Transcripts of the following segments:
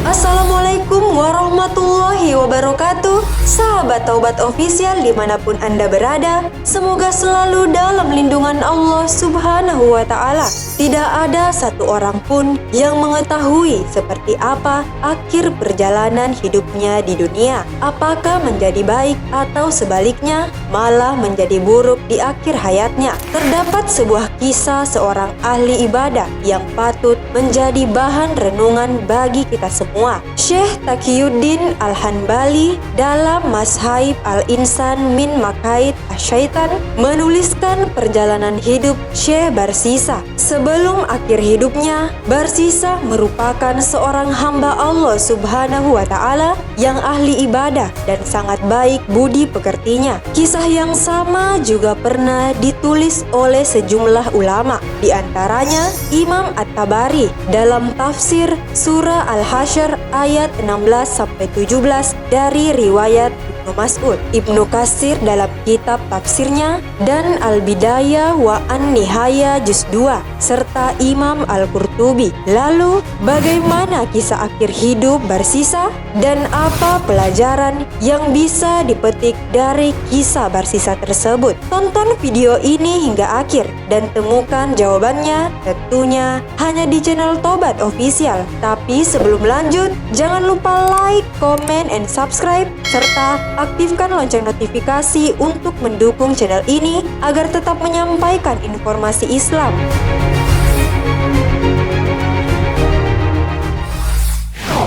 Assalamualaikum warahmatullahi wabarakatuh. Sahabat Taubat Official dimanapun Anda berada, semoga selalu dalam lindungan Allah Subhanahu wa Ta'ala. Tidak ada satu orang pun yang mengetahui seperti apa akhir perjalanan hidupnya di dunia. Apakah menjadi baik atau sebaliknya malah menjadi buruk di akhir hayatnya. Terdapat sebuah kisah seorang ahli ibadah yang patut menjadi bahan renungan bagi kita semua. Syekh Taqiyuddin Al-Hanbali dalam Mashaib Al-Insan min Makaid Asyaitan menuliskan perjalanan hidup Syekh Barsisa. Sebelum akhir hidupnya, Barsisa merupakan seorang hamba Allah Subhanahu wa Ta'ala yang ahli ibadah dan sangat baik budi pekertinya. Kisah yang sama juga pernah ditulis oleh sejumlah ulama, di antaranya Imam At-Tabari dalam tafsir surah Al-Hasyr ayat 16-17 dari riwayat Ibnu Mas'ud, Ibnu Katsir dalam kitab tafsirnya, dan Al-Bidayah wa An-Nihayah juz 2, serta Imam Al-Qurtubi. Lalu, bagaimana kisah akhir hidup Barsisa dan apa pelajaran yang bisa dipetik dari kisah Barsisa tersebut? Tonton video ini hingga akhir dan temukan jawabannya tentunya hanya di channel Taubat Official. Tapi sebelum lanjut, jangan lupa like, comment, and subscribe, serta aktifkan lonceng notifikasi untuk mendukung channel ini agar tetap menyampaikan informasi Islam.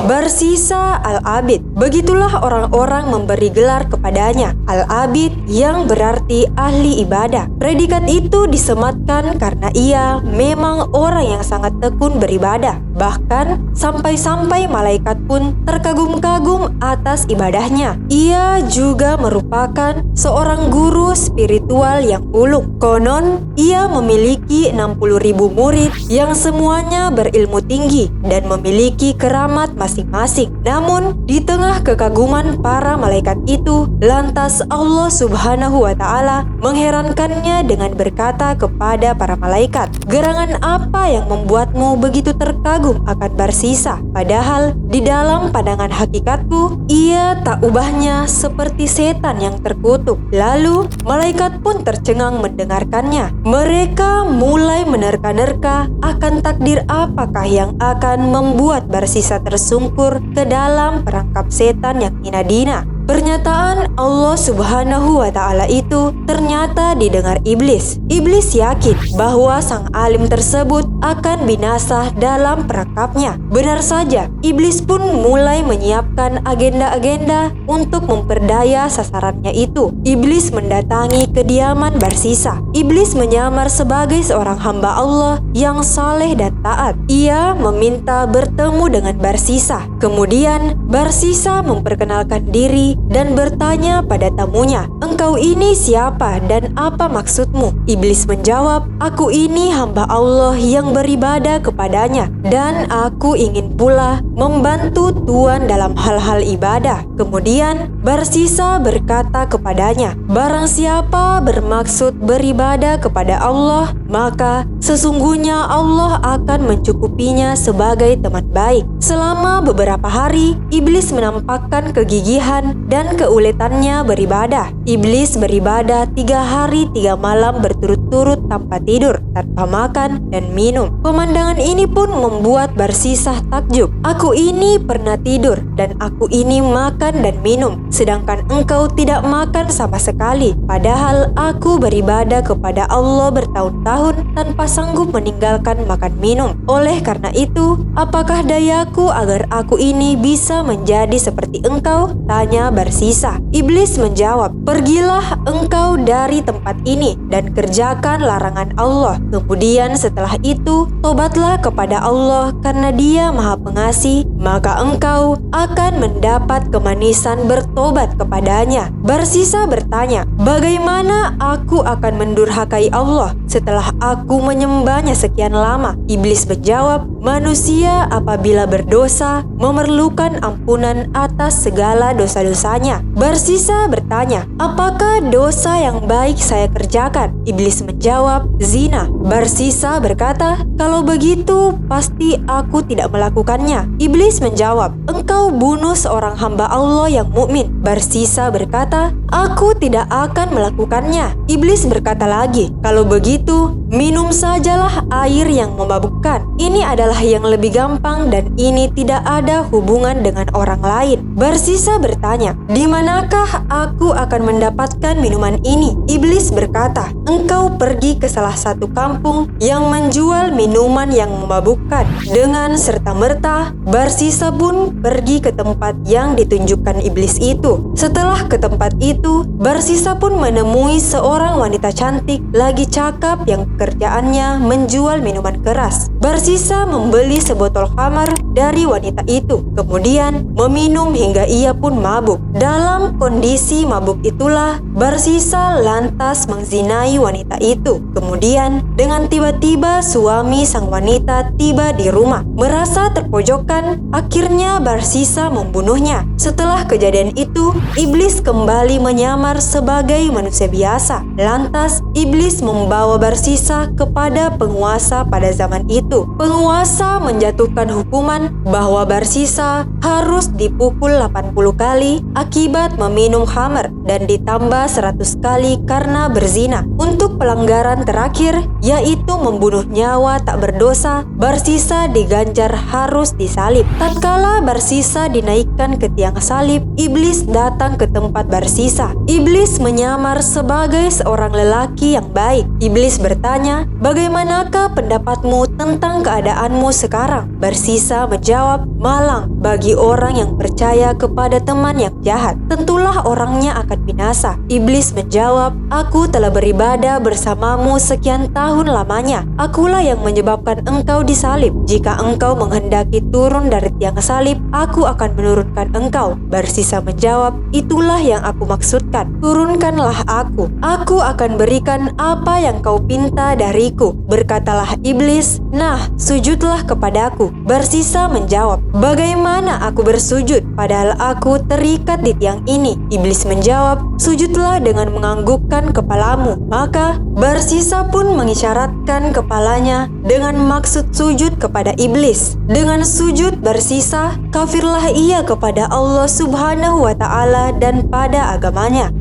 Barsisa Al-Abid. Begitulah orang-orang memberi gelar kepadanya, Al-Abid, yang berarti ahli ibadah. Predikat itu disematkan karena ia memang orang yang sangat tekun beribadah. Bahkan sampai-sampai malaikat pun terkagum-kagum atas ibadahnya. Ia juga merupakan seorang guru spiritual yang ulung. Konon, ia memiliki 60.000 murid yang semuanya berilmu tinggi dan memiliki keramat masing-masing. Namun, di tengah kekaguman para malaikat itu, lantas Allah Subhanahu wa Ta'ala mengherankannya dengan berkata kepada para malaikat, "Gerangan apa yang membuatmu begitu terkagum akan Barsisa? Padahal di dalam pandangan hakikatku, ia tak ubahnya seperti setan yang terkutuk." Lalu, malaikat pun tercengang mendengarkannya. Mereka mulai menerka-nerka akan takdir apakah yang akan membuat Barsisa tersungkur ke dalam perangkap setan yang hina-dina. Pernyataan Allah Subhanahu wa Ta'ala itu ternyata didengar iblis. Iblis yakin bahwa sang alim tersebut akan binasa dalam perangkapnya. Benar saja, iblis pun mulai menyiapkan agenda-agenda untuk memperdaya sasarannya itu. Iblis mendatangi kediaman Barsisa. Iblis menyamar sebagai seorang hamba Allah yang saleh dan taat. Ia meminta bertemu dengan Barsisa. Kemudian Barsisa memperkenalkan diri dan bertanya pada tamunya, "Engkau ini siapa dan apa maksudmu?" Iblis menjawab, "Aku ini hamba Allah yang beribadah kepadanya dan aku ingin pula membantu Tuhan dalam hal-hal ibadah." Kemudian Barsisa berkata kepadanya, "Barang siapa bermaksud beribadah kepada Allah, maka sesungguhnya Allah akan mencukupinya sebagai teman baik." Selama beberapa hari, iblis menampakkan kegigihan dan keuletannya beribadah. Iblis beribadah 3 hari 3 malam berturut-turut tanpa tidur, tanpa makan dan minum. Pemandangan ini pun membuat Barsisa takjub. "Aku ini pernah tidur dan aku ini makan dan minum, sedangkan engkau tidak makan sama sekali. Padahal aku beribadah kepada Allah bertahun-tahun tanpa sanggup meninggalkan makan minum. Oleh karena itu, apakah dayaku agar aku ini bisa menjadi seperti engkau?" tanya Barsisa. Iblis menjawab, "Pergilah engkau dari tempat ini dan kerjakan larangan Allah. Kemudian setelah itu, tobatlah kepada Allah karena Dia Maha Pengasih, maka engkau akan mendapat kemanisan bertobat kepadanya." Barsisa bertanya, "Bagaimana aku akan mendurhakai Allah setelah aku menyembahnya sekian lama?" Iblis menjawab, manusia apabila berdosa memerlukan ampunan atas segala dosa-dosanya. Barsisa bertanya, apakah dosa yang baik saya kerjakan? Iblis menjawab, zina. Barsisa berkata, kalau begitu pasti aku tidak melakukannya. Iblis menjawab, engkau bunuh seorang hamba Allah yang mukmin. Barsisa berkata, aku tidak akan melakukannya. Iblis berkata lagi, kalau begitu minum sajalah air yang memabukkan. Ini adalah yang lebih gampang dan ini tidak ada hubungan dengan orang lain. Barsisa bertanya, di manakah aku akan mendapatkan minuman ini? Iblis berkata, engkau pergi ke salah satu kampung yang menjual minuman yang memabukkan. Dengan serta-merta, Barsisa pun pergi ke tempat yang ditunjukkan iblis itu. Setelah ke tempat itu, Barsisa pun menemui seorang wanita cantik lagi cakap yang pekerjaannya menjual minuman keras. Barsisa membeli sebotol khamar dari wanita itu, kemudian meminum hingga ia pun mabuk. Dalam kondisi mabuk itulah Barsisa lantas mengzinai wanita itu. Kemudian dengan tiba-tiba suami sang wanita tiba di rumah. Merasa terpojokkan, akhirnya Barsisa membunuhnya. Setelah kejadian itu, iblis kembali menyamar sebagai manusia biasa. Lantas iblis membawa Barsisa kepada penguasa pada zaman itu. Penguasa menjatuhkan hukuman bahwa Barsisa harus dipukul 80 kali akibat meminum khamar dan ditambah 100 kali karena berzina. Untuk pelanggaran terakhir, yaitu membunuh nyawa tak berdosa, Barsisa diganjar harus disalib. Tatkala Barsisa dinaikkan ke tiang salib, iblis datang ke tempat Barsisa. Iblis menyamar sebagai seorang lelaki yang baik. Iblis bertanya, bagaimanakah pendapatmu tentang keadaanmu sekarang? Barsisa menjawab, malang bagi orang yang percaya kepada teman yang jahat. Tentulah orangnya akan binasa. Iblis menjawab, aku telah beribadah bersamamu sekian tahun lamanya. Akulah yang menyebabkan engkau disalib. Jika engkau menghendaki turun dari tiang salib, aku akan menurunkan engkau. Barsisa menjawab, itulah yang aku maksudkan. Turunkanlah aku. Aku akan berikan apa yang kau pinta dariku. Berkatalah iblis, nah, sujudlah kepadaku. Barsisa menjawab, bagaimana aku bersujud padahal aku terikat di tiang ini? Iblis menjawab, sujudlah dengan menganggukkan kepalamu. Maka Barsisa pun mengisyaratkan kepalanya dengan maksud sujud kepada iblis. Dengan sujud Barsisa, kafirlah ia kepada Allah Subhanahu wa Ta'ala dan pada agamanya.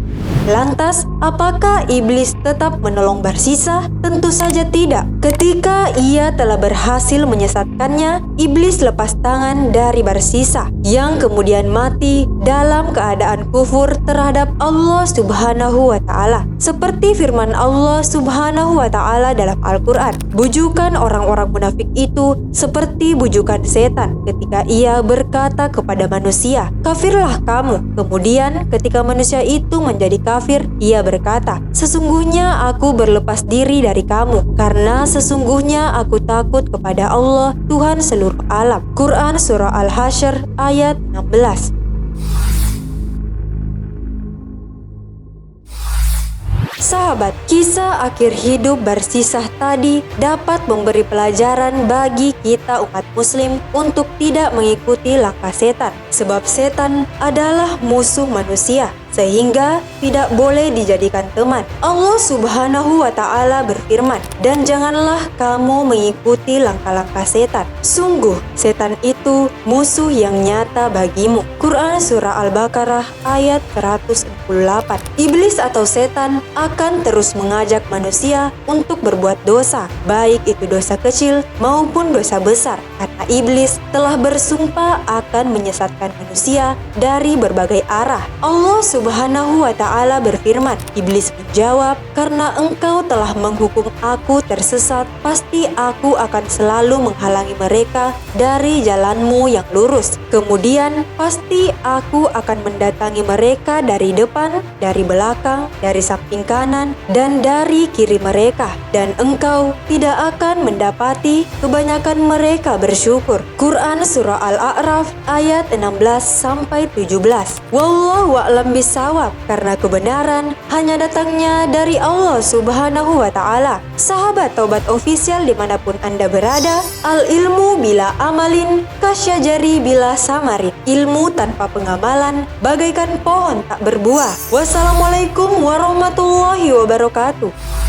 Lantas, apakah iblis tetap menolong Barsisa? Tentu saja tidak. Ketika ia telah berhasil menyesatkannya, iblis lepas tangan dari Barsisa, yang kemudian mati dalam keadaan kufur terhadap Allah Subhanahu wa Ta'ala. Seperti firman Allah Subhanahu wa Ta'ala dalam Al-Quran, bujukan orang-orang munafik itu seperti bujukan setan ketika ia berkata kepada manusia, kafirlah kamu. Kemudian ketika manusia itu menjadi kafir, ia berkata, sesungguhnya aku berlepas diri dari kamu, karena sesungguhnya aku takut kepada Allah, Tuhan seluruh alam. Quran Surah Al-Hasyr ayat 16. Sahabat, kisah akhir hidup Barsisa tadi dapat memberi pelajaran bagi kita umat muslim untuk tidak mengikuti langkah setan. Sebab setan adalah musuh manusia, sehingga tidak boleh dijadikan teman. Allah Subhanahu wa Ta'ala berfirman, dan janganlah kamu mengikuti langkah-langkah setan. Sungguh, setan itu musuh yang nyata bagimu. Quran Surah Al-Baqarah ayat 148. Iblis atau setan akan terus mengajak manusia untuk berbuat dosa, baik itu dosa kecil maupun dosa besar, karena iblis telah bersumpah akan menyesatkan manusia dari berbagai arah. Allah Subhanahu wa Ta'ala berfirman, iblis menjawab, karena engkau telah menghukum aku tersesat, pasti aku akan selalu menghalangi mereka dari jalanmu yang lurus. Kemudian pasti aku akan mendatangi mereka dari depan, dari belakang, dari samping kanan, dan dari kiri mereka, dan engkau tidak akan mendapati kebanyakan mereka bersyukur. Quran Surah Al-A'raf ayat 16-17. Wallahu a'lam bishawab, karena kebenaran hanya datangnya hanya dari Allah Subhanahu wa Ta'ala. Sahabat Taubat Official dimanapun Anda berada, al ilmu bila amalin kasyajari bila samarin. Ilmu tanpa pengamalan bagaikan pohon tak berbuah. Wassalamualaikum warahmatullahi wabarakatuh.